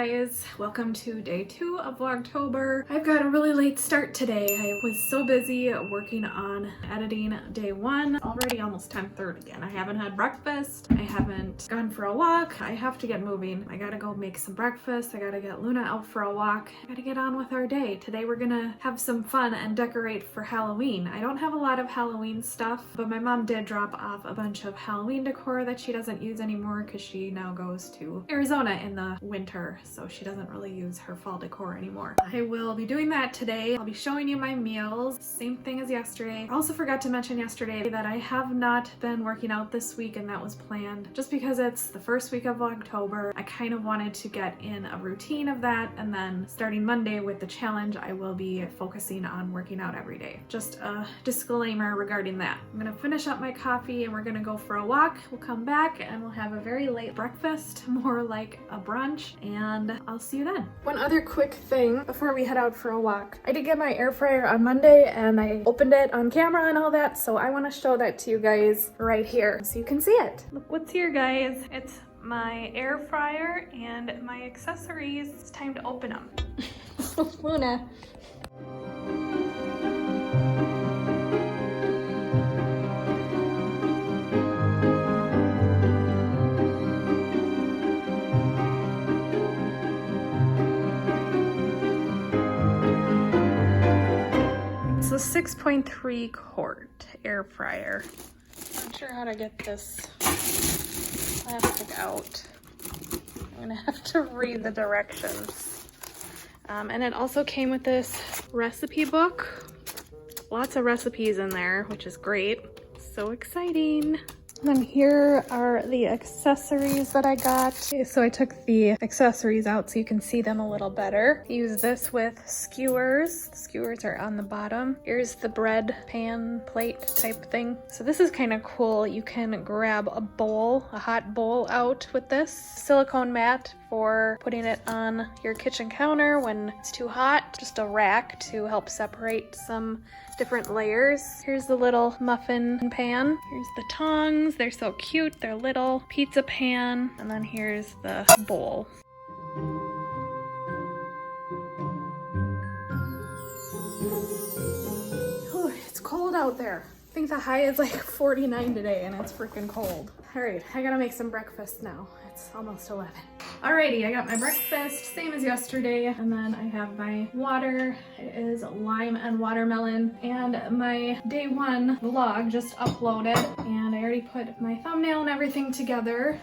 guys, welcome to day 2 of Vlogtober. I've got a really late start today. I was so busy working on editing day 1. Already almost 10:30 again. I haven't had breakfast. I haven't gone for a walk. I have to get moving. I gotta go make some breakfast. I gotta get Luna out for a walk. I gotta get on with our day. Today we're gonna have some fun and decorate for Halloween. I don't have a lot of Halloween stuff, but my mom did drop off a bunch of Halloween decor that she doesn't use anymore because she now goes to Arizona in the winter, so she doesn't really use her fall decor anymore. I will be doing that today. I'll be showing you my meals, same thing as yesterday. I also forgot to mention yesterday that I have not been working out this week, and that was planned just because it's the first week of October. I kind of wanted to get in a routine of that, and then starting Monday with the challenge, I will be focusing on working out every day. Just a disclaimer regarding that. I'm gonna finish up my coffee and we're gonna go for a walk. We'll come back and we'll have a very late breakfast, more like a brunch, and I'll see you then. One other quick thing before we head out for a walk. I did get my air fryer on Monday and I opened it on camera and all that, so I want to show that to you guys right here so you can see it. Look what's here, guys. It's my air fryer and my accessories. It's time to open them. Luna. It's a 6.3 quart air fryer. Not sure how to get this plastic out. I'm gonna have to read the directions. And it also came with this recipe book. Lots of recipes in there, which is great. So exciting. And then here are the accessories that I got. Okay, so I took the accessories out so you can see them a little better. Use this with skewers. The skewers are on the bottom. Here's the bread pan plate type thing. So this is kind of cool. You can grab a bowl, a hot bowl out with this. Silicone mat for putting it on your kitchen counter when it's too hot. Just a rack to help separate some different layers. Here's the little muffin pan. Here's the tongs. They're so cute. They're little. Pizza pan. And then here's the bowl. Ooh, it's cold out there. I think the high is like 49 today and it's freaking cold. All right, I gotta make some breakfast now. It's almost 11. Alrighty, I got my breakfast, same as yesterday, and then I have my water. It is lime and watermelon, and my day 1 vlog just uploaded, and I already put my thumbnail and everything together.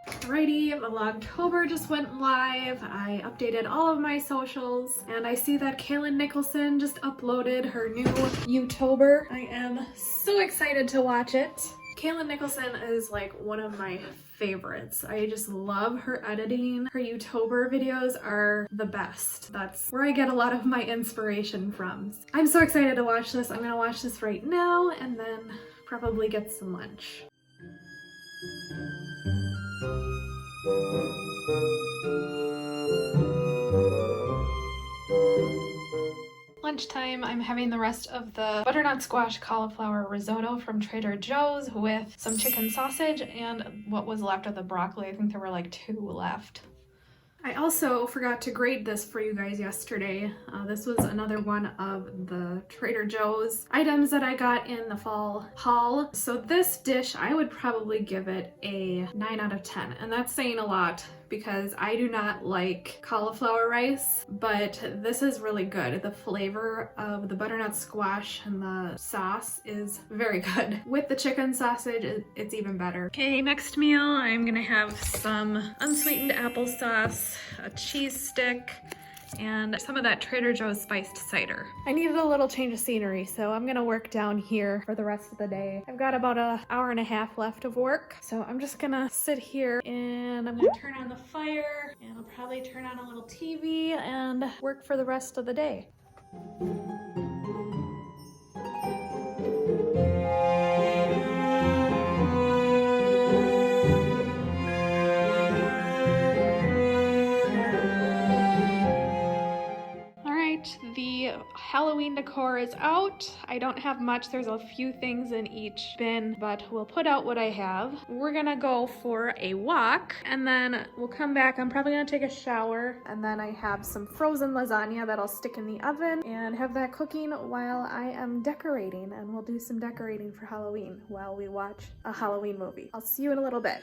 Alrighty, Vlogtober just went live. I updated all of my socials, and I see that Kaylin Nicholson just uploaded her new YouTuber. I am so excited to watch it. Kaylin Nicholson is like one of my favorites. I just love her editing. Her YouTuber videos are the best. That's where I get a lot of my inspiration from. I'm so excited to watch this. I'm gonna watch this right now and then probably get some lunch. Lunchtime, I'm having the rest of the butternut squash cauliflower risotto from Trader Joe's with some chicken sausage and what was left of the broccoli. I think there were like 2 left. I also forgot to grade this for you guys yesterday. This was another one of the Trader Joe's items that I got in the fall haul. So this dish, I would probably give it a 9 out of 10. And that's saying a lot because I do not like cauliflower rice, but this is really good. The flavor of the butternut squash and the sauce is very good. With the chicken sausage, it's even better. Okay, next meal, I'm gonna have some unsweetened applesauce, a cheese stick, and some of that Trader Joe's spiced cider. I needed a little change of scenery, so I'm gonna work down here for the rest of the day. I've got about an hour and a half left of work, so I'm just gonna sit here and I'm gonna turn on the fire and I'll probably turn on a little TV and work for the rest of the day. The Halloween decor decor is out. I don't have much. There's a few things in each bin, but we'll put out what I have. We're gonna go for a walk and then we'll come back. I'm probably gonna take a shower, and then I have some frozen lasagna that I'll stick in the oven and have that cooking while I am decorating, and we'll do some decorating for Halloween while we watch a Halloween movie. I'll see you in a little bit.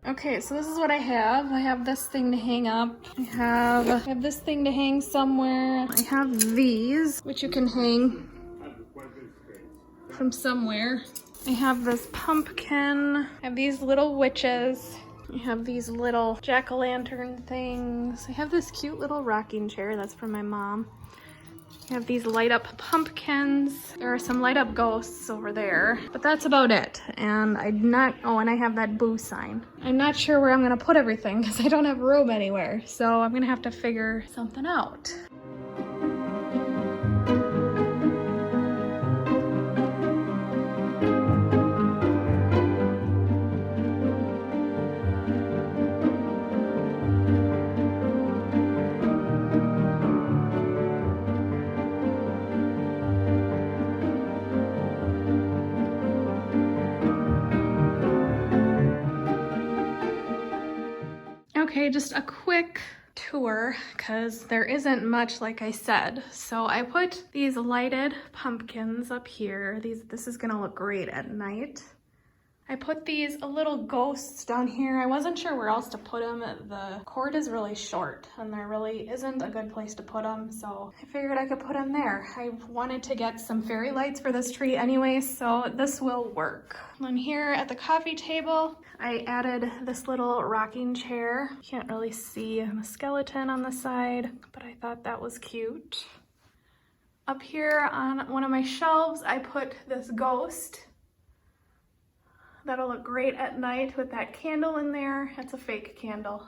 Okay, so this is what I have. I have this thing to hang up. I have this thing to hang somewhere. I have these, which you can hang from somewhere. I have this pumpkin. I have these little witches. I have these little jack-o'-lantern things. I have this cute little rocking chair. That's from my mom. I have these light up pumpkins. There are some light up ghosts over there, but that's about it. And and I have that boo sign. I'm not sure where I'm gonna put everything because I don't have room anywhere. So I'm gonna have to figure something out. Okay, just a quick tour because there isn't much, like I said. So I put these lighted pumpkins up here. This is gonna look great at night. I put these little ghosts down here. I wasn't sure where else to put them. The cord is really short and there really isn't a good place to put them, so I figured I could put them there. I wanted to get some fairy lights for this tree anyway, so this will work. And then here at the coffee table, I added this little rocking chair. Can't really see the skeleton on the side, but I thought that was cute. Up here on one of my shelves, I put this ghost. That'll look great at night with that candle in there. It's a fake candle.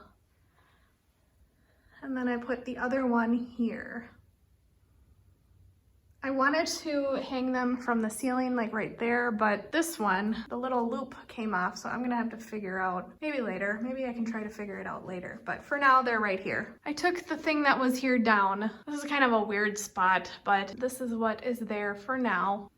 And then I put the other one here. I wanted to hang them from the ceiling, like right there, but this one, the little loop came off, so I'm gonna have to figure out, maybe later, maybe I can try to figure it out later, but for now, they're right here. I took the thing that was here down. This is kind of a weird spot, but this is what is there for now.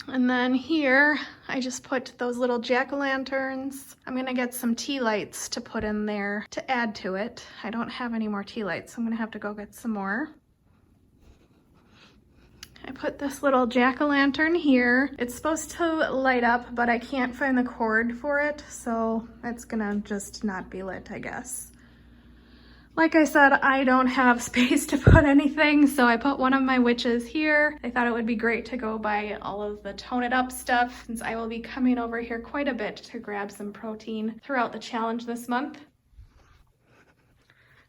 And then here, I just put those little jack-o'-lanterns. I'm gonna get some tea lights to put in there to add to it. I don't have any more tea lights, so I'm gonna have to go get some more. I put this little jack-o'-lantern here. It's supposed to light up, but I can't find the cord for it, so it's gonna just not be lit, I guess. Like I said, I don't have space to put anything, so I put one of my witches here. I thought it would be great to go buy all of the tone it up stuff since I will be coming over here quite a bit to grab some protein throughout the challenge this month.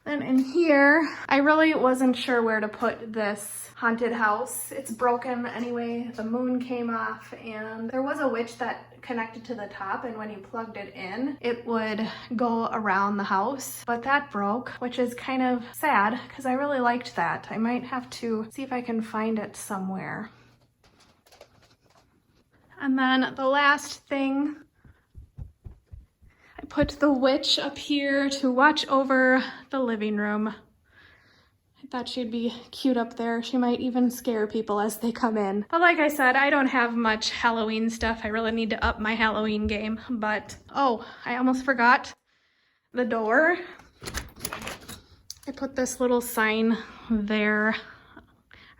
Then in here, I really wasn't sure where to put this haunted house. It's broken anyway. The moon came off and there was a witch that connected to the top, and when you plugged it in, it would go around the house, but that broke, which is kind of sad because I really liked that. I might have to see if I can find it somewhere. And then the last thing, I put the witch up here to watch over the living room. I thought she'd be cute up there. She might even scare people as they come in. But like I said, I don't have much Halloween stuff. I really need to up my Halloween game. But, oh, I almost forgot the door. I put this little sign there.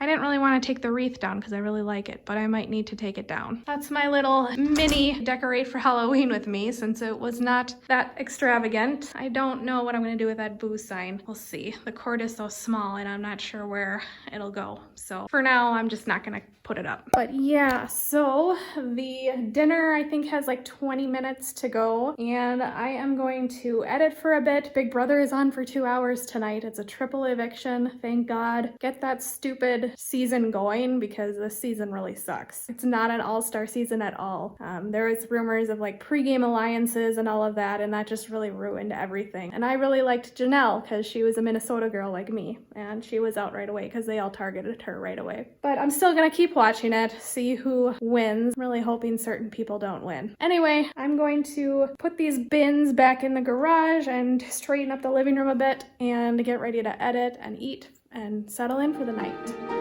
I didn't really want to take the wreath down because I really like it, but I might need to take it down. That's my little mini decorate for Halloween with me, since it was not that extravagant. I don't know what I'm going to do with that boo sign. We'll see. The cord is so small and I'm not sure where it'll go. So for now, I'm just not going to put it up. But yeah, so the dinner I think has like 20 minutes to go, and I am going to edit for a bit. Big Brother is on for 2 hours tonight. It's a triple eviction, thank God. Get that stupid season going because this season really sucks. It's not an all-star season at all. There was rumors of like pre-game alliances and all of that, and that just really ruined everything. And I really liked Janelle because she was a Minnesota girl like me, and she was out right away because they all targeted her right away. But I'm still gonna keep watching it, see who wins. I'm really hoping certain people don't win. Anyway, I'm going to put these bins back in the garage and straighten up the living room a bit and get ready to edit and eat and settle in for the night.